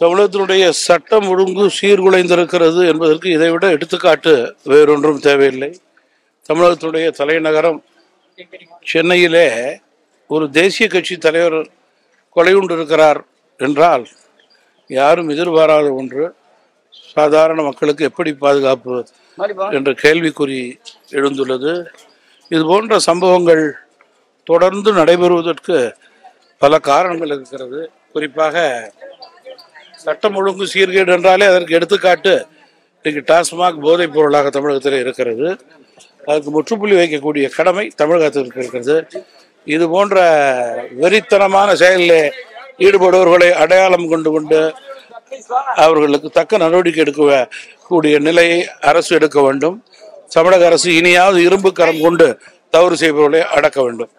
தமிழகத்தினுடைய சட்டம் ஒழுங்கு சீர்குலைந்திருக்கிறது என்பதற்கு இதைவிட எடுத்துக்காட்டு வேறொன்றும் தேவையில்லை. தமிழகத்தினுடைய தலைநகரம் சென்னையிலே ஒரு தேசிய கட்சி தலைவர் கொலை கொண்டிருக்கிறார் என்றால் யாரும் எதிர்பாராத ஒன்று. சாதாரண மக்களுக்கு எப்படி பாதுகாப்பு என்ற கேள்விக்குறி எழுந்துள்ளது. இது போன்ற சம்பவங்கள் தொடர்ந்து நடைபெறுவதற்கு பல காரணங்கள் இருக்கிறது. குறிப்பாக சட்டம் ஒழுங்கு சீர்கேடு என்றாலே அதற்கு எடுத்துக்காட்டு இன்றைக்கு டாஸ்மாக் போதைப் பொருளாக தமிழகத்தில் இருக்கிறது. அதுக்கு முற்றுப்புள்ளி வைக்கக்கூடிய கடமை தமிழகத்திற்கு இருக்கிறது. இது போன்ற வெறித்தனமான செயலில் ஈடுபடுபவர்களை அடையாளம் கொண்டு அவர்களுக்கு தக்க நடவடிக்கை எடுக்க கூடிய நிலையை அரசு எடுக்க வேண்டும். தமிழக அரசு இனியாவது இரும்பு கரம் கொண்டு தவறு செய்பவர்களை அடக்க வேண்டும்.